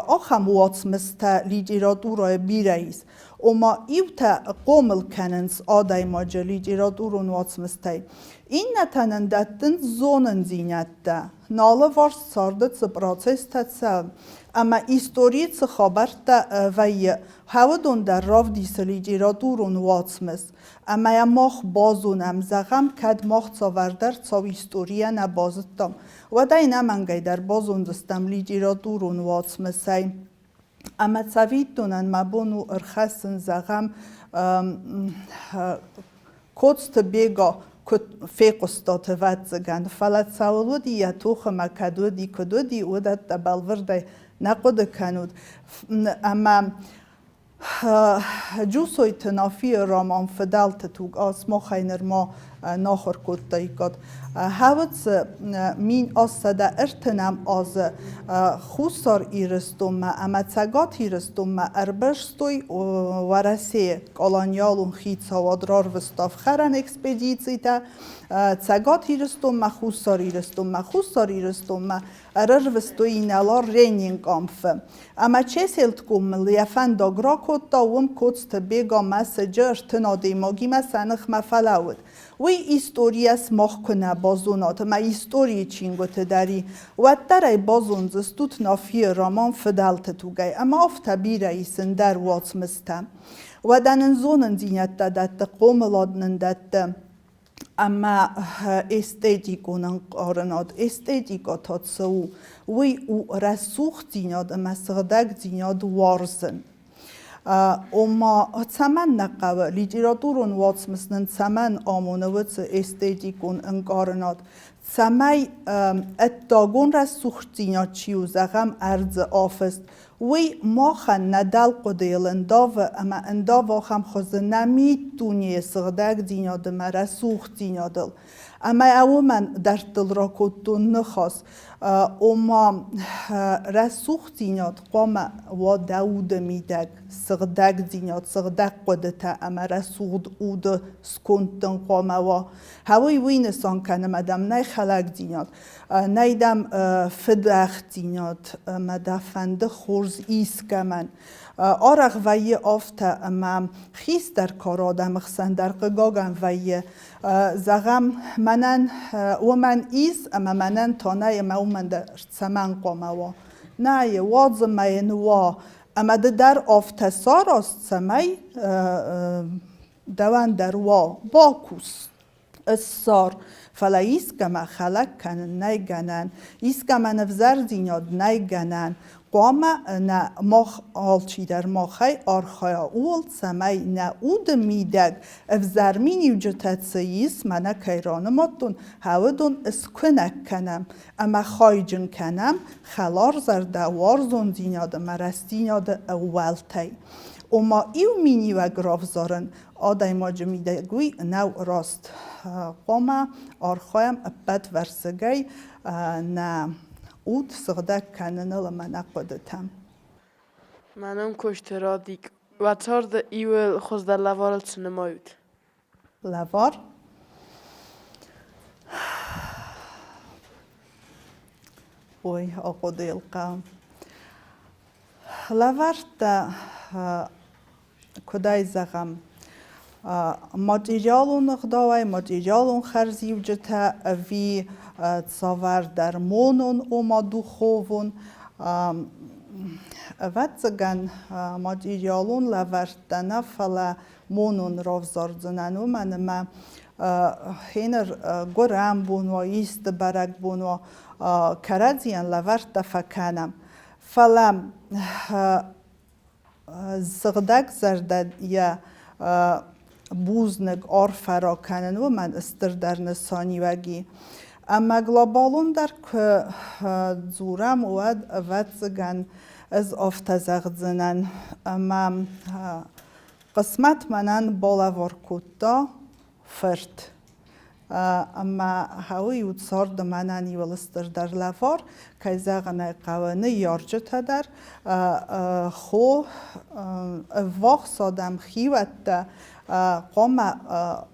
آخم واتس مست لیتراتورای بیرئیس اما ایوتا قومل کننس آدای ماجا لیتراتورون واتس مستی این نتنندتن زونن زینت ده ناله وارس ساردت سپراچیس تتسل اما ایستوریت خبرت وی هودون در راف دیس لیتراتورون واتس مست اما یا ماخ بازونم زغم کد ماخ تاوردر تاو ایستوریا نبازدم و دای نمنگی در بازون دستم لیتراتورون واتس مستی اما تاوید دونن مبونو ارخصن زغم کدست بیگا فیق استاد ود زگند فلت سوالودی یا توخ مکدودی کدودی ودت دبالورده نقد کنود اما جوسوی تنافی رامان فدالت توگ آسما خینر ما ناخر کد دایکاد هاوت مین آسده ارتنم آز خوصار ایرستم اما تگات ایرستم اربرستوی ورسه کالانیالون خیت سوادرار وستاف خرن اکسپedیسی تا تگات ایرستم خوصار ایرستم ارر وستوی نلار رینینگ آمف اما چه سلت کم لیفن داگرا کد داوم کدست بیگا مسجر ارتنا دیماگی مسنخ مفلاود وی ایستوریاس ماخ کنه بازونات ما ایستوری چینگوت داری و درای بازون زستوت نافی رامان فدالت توگای اما افتا بی رئیسن در واتس مستم و دنن زونن زینت دادت قوملادنن دادت اما استیدیکونن قارنات استیدیکاتات سو وی او رسوخ زیناد اما سغدک زیناد وارزن اما تمن نقوه لیتراتورون واتس مسنن تمن آمونه واتس استیدیکون انقارنات تمی اتداغون را سوختینات چیو زغم ارز آفست وی ما خن ندل قدیل انداوه اما انداوه خم خوزه نمیتونی سغدک دیناد مرا سوختینادل اما او من در دل را کدون نخواست اما رسوخ دینات قام و داود میدگ سغدک دینات سغدک قدتا اما رسوخ اود سکنتن قام و هوای وینسان کنه مدام نه خلق دینات نیدم فدخ دینات مدفنده خورز ایس کمن آرق وی آفته اما خیس در کار آدم خسن در قگاگم وی زغم منن و من ایس اما منن تا نه ما من در سمن قامه و نه وازم مین و اما در آفته ساراست سمی دوان در و باکوس السار فلا ایسکم خلق کنن نیگنن ایسکم نفزر زیناد نیگنن قامه نه ماخ آلچی در ماخی آرخای اول سمی نه اود میدگ افزرمینی وجتت سییس منه کیرانماتون هودون اسکنک کنم اما خایجن کنم خلار زرده وارزون زیناد مرستیناد اول تی اما ایو مینی و گراف زارن آدای ما جمیده گوی نو راست قامه آرخایم بد ورسگی نه اود سغدک کنن لما نقدتم منم کشترا دیگ و تار ده ایول خوز در لوارل سنمایود لوار وی آقوده القام لوار ده کدای زغم ماتریالون نخداوی ماتریالون خرزیو جتا وی تصور در مونون اومدو خوون واتزگان ماتریالون لوردنا فلا مونون روزاردنانو من ما هنر گرام بونو ایست برگ بونو کرازیان لورد فکنم فلا زغدک زرد یا بوزنگ آرفرا کنن و من استر در نسانی وگی اما گلابالون در که زورم ود زگن از افتزغ زنن اما قسمت منن بالا ورکوتا فرد اما هاوی وتصارد منن یولستر در لفار که زغن قوانه یارجت در خو واق سادم خیوت قام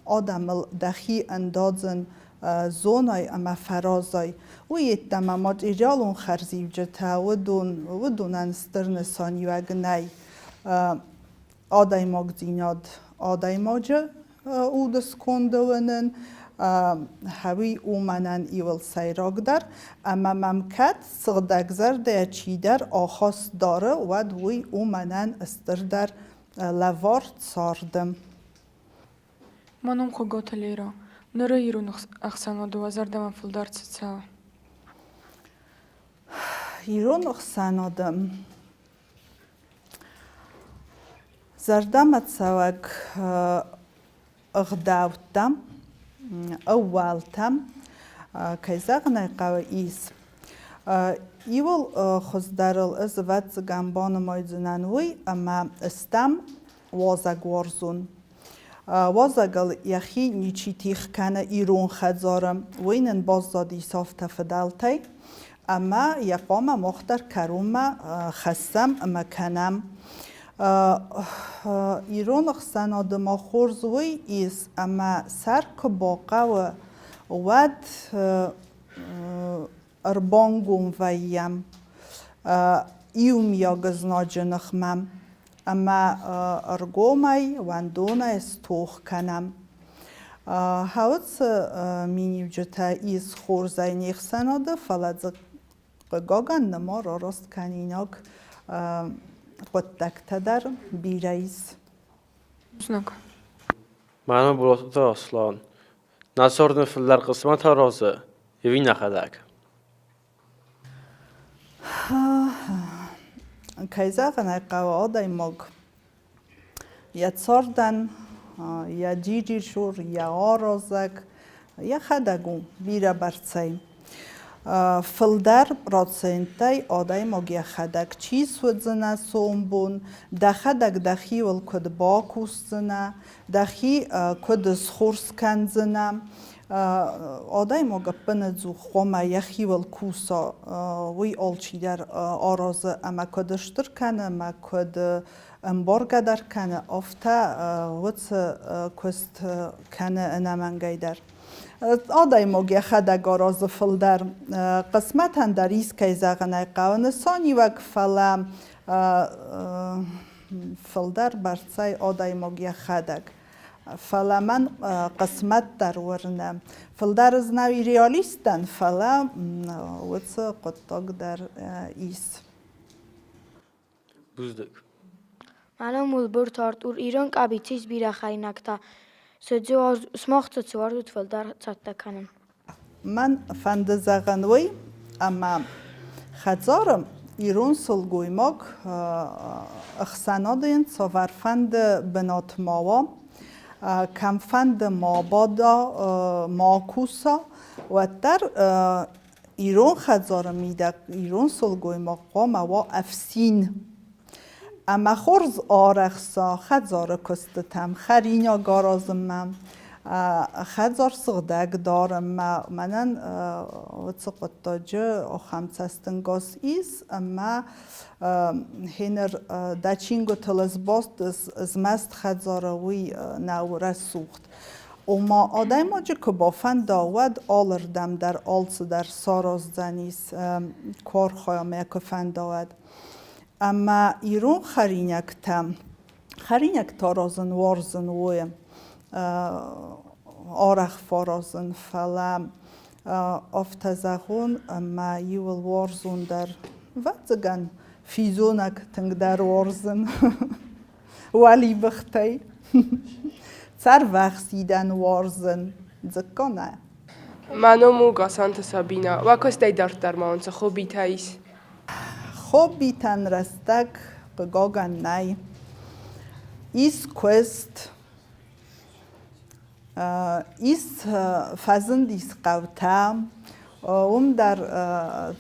آدم دخی اندازن زونای اما فرازای و یتم ماتریالون خرزیو جتا و دونن سترن سانی و گنای آدای مگزیناد آدای ماجه او دست کندونن هاوی اومنن ایول سیراگ در اما ممکد صدق زرده چی در آخاس داره و دوی اومنن استر در لوارد ساردم منم خوگات لیرا نره ایرون اخسانا دو زردم فلدار چیچا ایرون اخسانادم زردم تسوک اغداوتم اولتم که زغنه قوی ایس ایول خزدارل از وات گنبان مایزنانوی اما استم وازگ ورزون وازگل یخی نیچی تیخ کنه ایرون خدزارم وینن بازدادی صاف تفدالتی اما یقام مختر کروم خستم اما کنم ایرون اخسان آدم خورزوی ایس اما سر که باقا و ود اربانگون ویم ایوم یا گزنا جنخمم اما ارگومی وندونه استوخ کنم هاوت مینیو جتا ایس خورزای نیخسان آده فلد گاگن نما را راست کنیناک قدکت در بیرایز بزنک منم بولاتو تا اصلان نصاردن فلر قسمت ها رازه یوی نخدک کایزا غنای قوا آدای مگ یا تصاردن یا جیجی شور یا آرازک یا خدگون بیره برسیم فلدر راتسینتای آدای مگی خدک چیز ودزنه سومبون دخدک دخی ول کد باکوستنه دخی کد سخورس کنزنه آدای مگه پندزو خوما یخی ول کوسا وی آلچی در آرازه اما کدشتر کنه اما کد امبارگه در کنه افتا وچ کست کنه انمنگی در آدای مگی خدک آراز فلدر قسمت اندریس که زغنه قوانه سانی وک فلا فلدر برسای آدای مگی خدک فلا من قسمت در ورنم فلدر از نوی ریالیستن فلا وچ قطاق در ایس بوزدک منم ملبور تارت اور ایران کابیتیز بیره خینکتا سجوا سماخت سوارد فلدر چاته کنن من فند زغنوی اما خزارم ایرون سلگوی ماک اخسانادین سوار فند بنات ماوا کم فند مابادا ماکوسا و در ایرون خزارم میده ایرون سلگوی ماک قام و افسین اما خورز آرخسا خزار کستتم خرینا گارازمم خزار صغدق دارم منن وثقت تاجه خمسستن گاز ایس اما هنر دچینگو تلز باست از مست خزاروی نوره سوخت و ما آدم آجه که بافن داود آلردم در آلس در ساراز زنیس کار خواهمه که فن داود اما ایرون خرینک تارازن وارزن ویم آرخ فارازن فلا افتزاغون اما یول وارزون در واتزگن فیزونک تنگ در وارزن ولی بختی سر وخسیدن وارزن زکانه منو گاسانت سابینا و کستی در مانس خوبی تایس خوبی تن رستک قگاگن نای ایس کوست ایس فزندیس قوتم در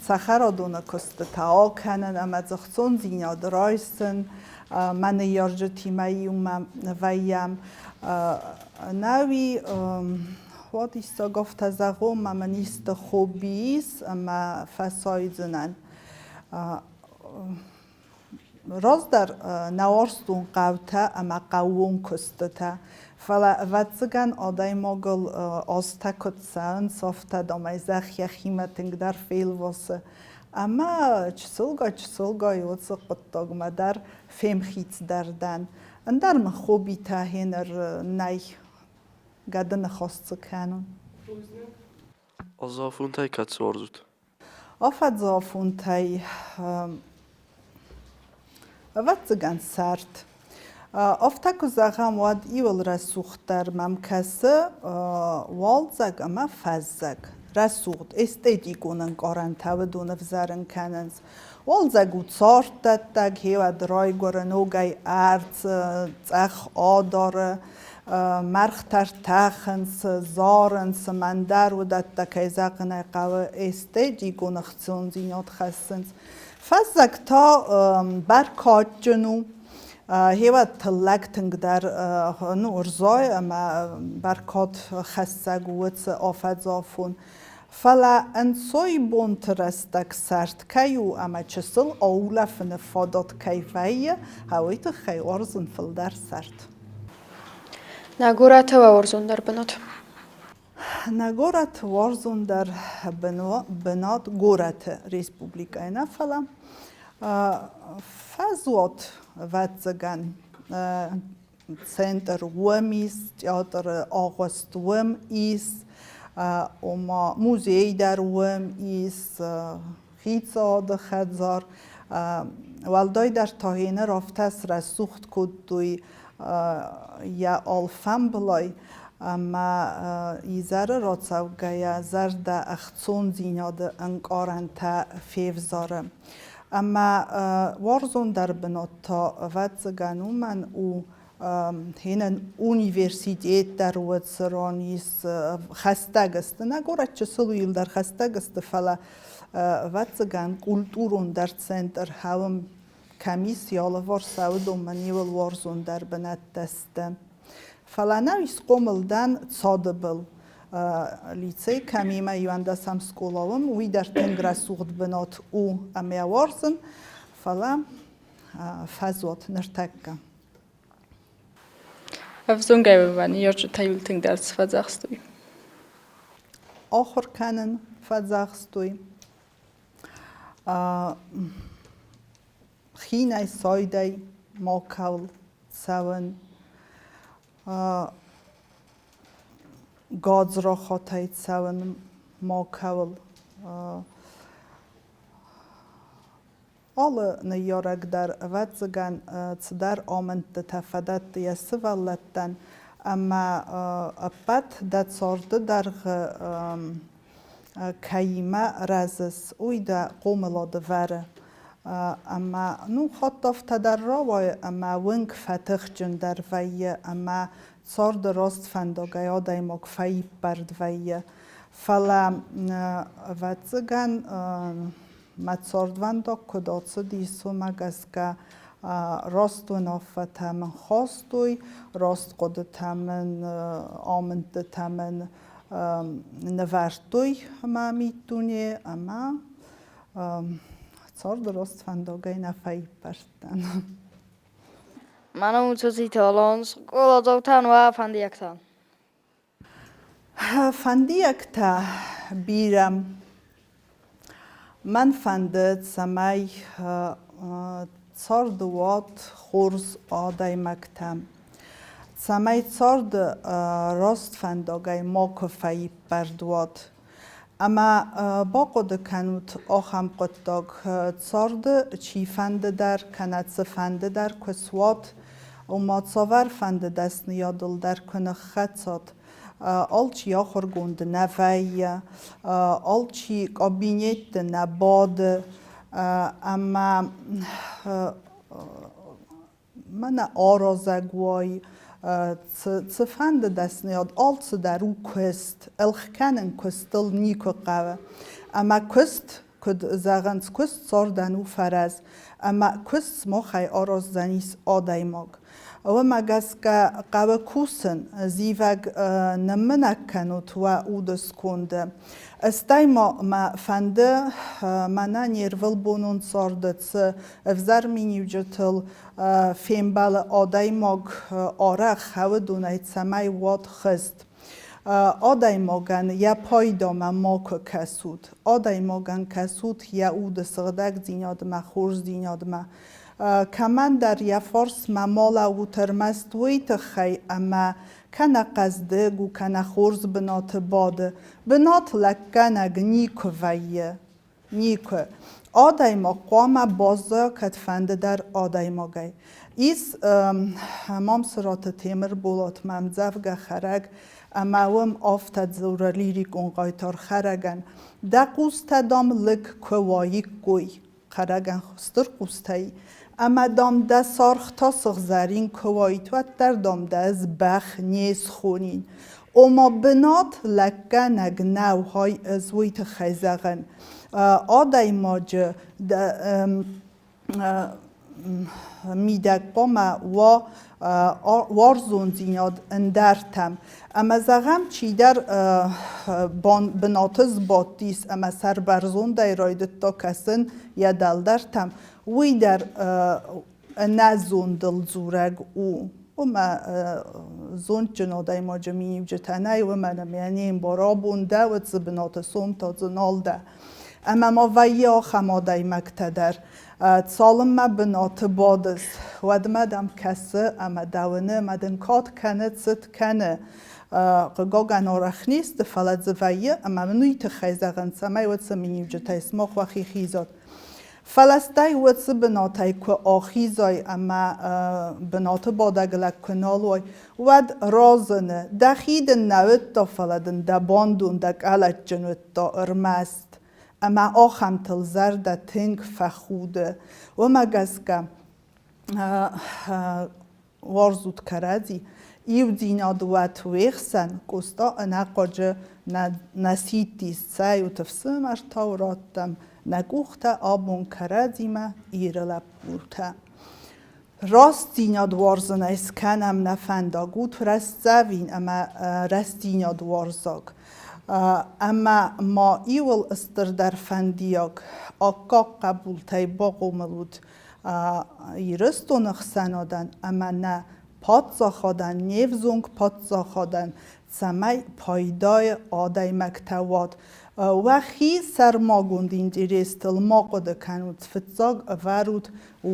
صخره دونه کست تا کنن اما زخصون زینا درایستن من یارج تیمایی ویم نوی وادیستا گفت زغم منیست خوبیس اما فسایزنن راز در نوارستون قوته اما قوون کسته فلا واتزگن آدای ماگل آستکت سان صافته دامای زخی خیمتنگ در فیل واسه اما چسلگای واسه قطاگمه در فیم خیت دردن اندر من خوبی تا هنر نای گدن خواست کنن آزافون تای کت سوارزود آفت زافون تای واتزگن سرد افتکو زغم واد ایول رسوخت در ممکسه والزگ اما فزگ رسوخت استیجی گونن قارن تاو دونه وزارن کننز والزگ و چارت دادتگ هیو درای گورن اوگای ارز زخ آداره مرختر تاخنس زارنس مندر و دادتگ ایزاقنه قوه استیجی گونه خصون زینات خستنز فزگ تا برکات جنو هیوت تلکتنگ در نورزای اما برکات خستگ وچ آفت زافون فلا انسوی بونترستک سرد کیو اما چسل اولف نفادات کیفیه هویت خیارزن فل در سرد نگورت و ورزون در بنات نگورت ورزون در بنات گورت ریسپوبلیکاینا فلا فزوات واتزگن سنتر ومیس تئاتر آغوست وم ایس اما موزی در وم ایس خیتزاد خدزار والدای در تاهینه رافتس رسوخت کد دوی یا آلفم بلای اما ایزار راتسوگایا زرد اختون زیناد انقارن تا فیفزاره اما وارزون در بناتا واتزگنو من او هنن اونیورسیتیت در واتسرانیس خستگست نگوره چه سلویل در خستگست فلا واتزگن کلتورون در سنتر هاوم کمیس یالا وار سودو منیول وارزون در بنات دسته فلا نویس قوملدن صادبل لیتسه کمیمه یواندسم سکولاوم وی در تنگره سوخت بنات او امیا وارزن فلا فزوات نرتکه افزون گیو بانی یارچه تایول تنگ درس فزاخستوی آخر کنن فزاخستوی خینه سایده ما کول سون گاز را خاطایت سون ما کول آل نیارک در واتزگن در آمنت تفادت یسولتن اما اپت دت سارده در کیمه رزس اویده قوملاد وره اما نو خطاف تدر راوی اما ونگ فتخ جن در ویه اما سارد راست فنداگه یادای ماک فیب برد ویه فلا واتزگن مت ساردوان دا کداتس دیسو مگس که راستون آفتمن خواستوی راست قدتمن آمنتتمن نورتوی ما میتونی اما صار درست فندقای نفعی برستن منم چیزی تالان سکولا دوتان و فندیکتان فندیکتا بیرم من فندت سمای صار دوات خورز آدای مکتم سمای صار راست فندقای ما کفایی بردوات اما با قد کنوت آخم قداغ صارد چی فند در کند سفند در کسوات و ما تصور فند دست نیادل در کنه خطات آلچی آخر گوند نوی آلچی کابینیت نباد اما من آرازگوی فند دست نیاد آلت در او کست الخکنن کستل نیکو قوه اما کست کد زغنز کست صاردن او فرز اما کست مخی آراز زنیس آدای ماگ و مگس که قوه کوسن زیوگ نمنک کنوت و او دست کنده استای ما فنده منا نیرول بونون صاردت افزر مینیو جتل فیمبال آدای ماگ آره خواه دونایت سمای واد خست آدای ماگن یا پایدا ماک کسود آدای ماگن کسود یا او دستغدک زیناد ما خورز زیناد ما کمان در یا فارس ممالا و ترمست ویت خی اما کنه قصده گو کنه خورز بنات باده بنات لکنگ نیکو ویه نیکو آدای ما قوام بازا کت فنده در آدای ما گی ایس مام سرات تیمر بولات ممزفگ خرگ اما هم آفتد زور لیریک اون قایتار خرگن ده قوسته دام لک کوایی گوی خرگن خستر قوستهی اما دام ده سارخ تا سغزارین کوایت و در دام ده از بخ نیز خونین اما بنات لکنگ نوهای از ویت خیزغن آدای ماجه میدک باما و وارزون زیناد اندرتم اما زغم چی در بناتز باتیس اما سر برزون دای رایدت تا کسن یا دلدرتم وی در نزون دل زورگ او و ما زون جنادای ما جمعیم جتنه و منم یعنی این بارا بونده و زبنات سوم تا زنال ده اما ما وی آخمادای مکتدر سالم ما بنات بادست و دمدم کسه اما دونه مدن کات کنه ست کنه قاگان آرخ نیست فلت زویه اما منوی تخیزغن سمای و سمینیو جتای سماخ و خیزاد فلسطای و س بناتای که آخیزای اما بنات بادگلک کنالوی ود رازنه دخید نوید تا فلدن دباندون دک علت جنوید تا ارمست اما آخم تلزر ده تنگ فخوده و مگس که وارزود کرده ایو دینا دوات ویخسن کستا انقاجه نسیتی سای و تفسم ارتاوراتم نگوخته آبون کرده ما ایرلب بورته راست دینا دوارزن ایس کنم نفندا گوت رست زوین اما رست دینا دوارزاگ اما ما ایول استر در فندیاگ آقا قبول تای باقو ملود ایرستو نخسنادن اما نه پادزا خادن نیوزونگ پادزا خادن سمای پایدای آدای مکتوات و خی سرما گوندین دیرستل ما قد کنود فتزاگ ورود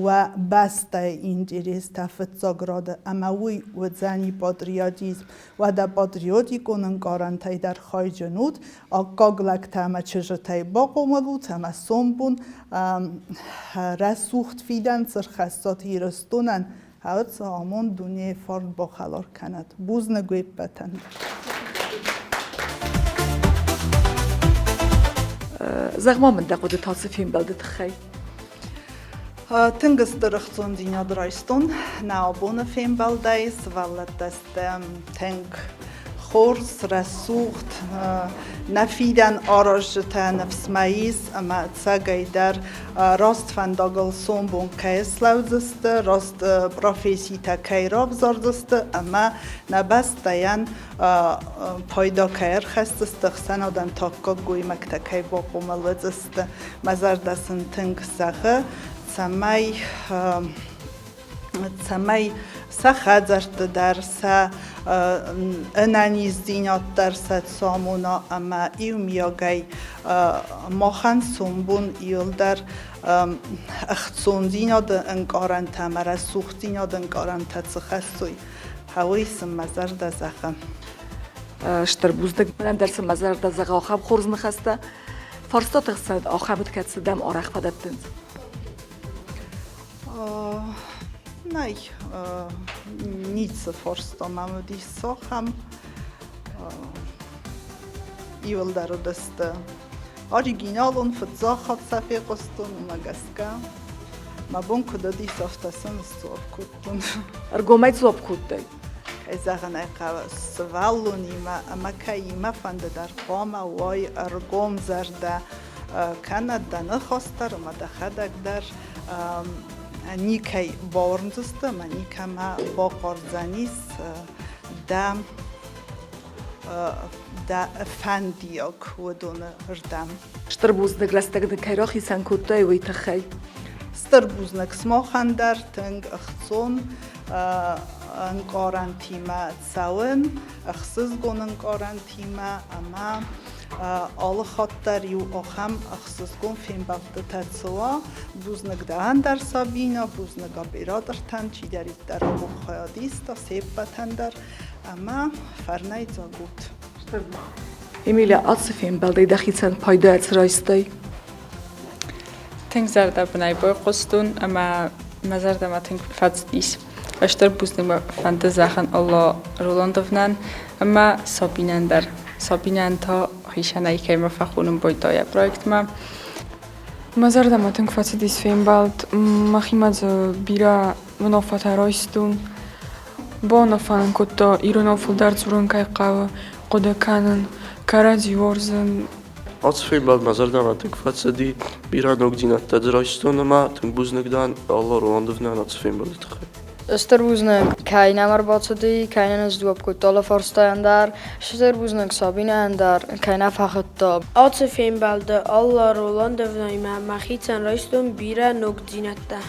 و بسته این دیرست فتزاگ راده اما وی و زنی بادریادیز و دا بادریادی کنن گارانتای در خای جنود آگاگلک تامه چجتای باقو ملو تامه سومبون رسوخت فیدن سرخستات ایرستونن هاوت سامون دنیا فرد با خلار کند بوز نگویب بتن زغما من دقود تاسف فیلم بلدت خی تنگس درختون دینا درایستون نابون فیلم بلدیس ولت دستم تنگ خورس رسوخت نفیدن آراجتا نفس مایز اما تساگی در راست فنداگل سومبون کیس لوزست راست پروفیسی تا کیراب زردست اما نبست دیان پایدا کیر خستست خسن آدم تاکا گوی مکتکی با قوملزست مزر دستن تنگ سخه سمی سخت زرت درس انانیز دینات درس سامونا اما ایو میاگی ماخن سومبون ایول در اختصون دینات انکارن تمره سوخت دینات انکارن تتسخستوی هویسم مزر دزخم شتربوزدك من درس مزار دزغ آخاب خورز نخسته فارستا تخصد آخابت کتس دم آرخ فدتند Nej, nic forsta mamy dissocham. Ivel darodeste originalun fatzachat safiqostun magaska. Ma bunku da disoftasun stopkutun. ارگومایت زوب کودی Ezagan eqa svallun ima kayima fanda dar qama way argom zarda kanad da nakhostar ma da khadak dar نیکی بارندست و نیکه ما با قرضانیس دا فندیاک و دون هردم شتربوزدك لستك دكيراخي سان كودي ويتخي ستربوزنک سماخن در تنگ اختصون انکارن تیما تساون اخصز گون انکارن تیما اما آل خاطر یو آخم اخصز گون فیم بافت تتسوا بوزنک دهن در سابینا بوزنک برادر تن چی دارید در آبو خیادیست سیب بتن در اما فرنای زاگود إيميليا عاطفين بلدي دخيتن بايدات رايستي تنگ زرده بنای بای قصدون اما مزرده ما تنگ فدز دیس اشتر بوزنیم فنده زخن الله رولاندفنن اما سابینن تا خیشنایی که ما فخونم بایدای پرویکت ما مزار ما تنگ فدز دیس فیم بالد مخیمت بیرا منافت رايستون با نفان کتا ایران فولدار زورن که قوه قده کنن کارادی ورزن عاطفين بعد ما زرنا ما تنكفات دي بيران وقدينا تدراجتون ما تنبوزنك دان الله رولاندفنا عاطفين بعد تخيل Sterbuznök keine Bacadi, keinen Zdwabkut alle Forstandar, Sterbuznök Sabinandar, keine Fachatab. Atsefim balde Allah Roland of Naima, Machitan Royston, Bira Nogdinata.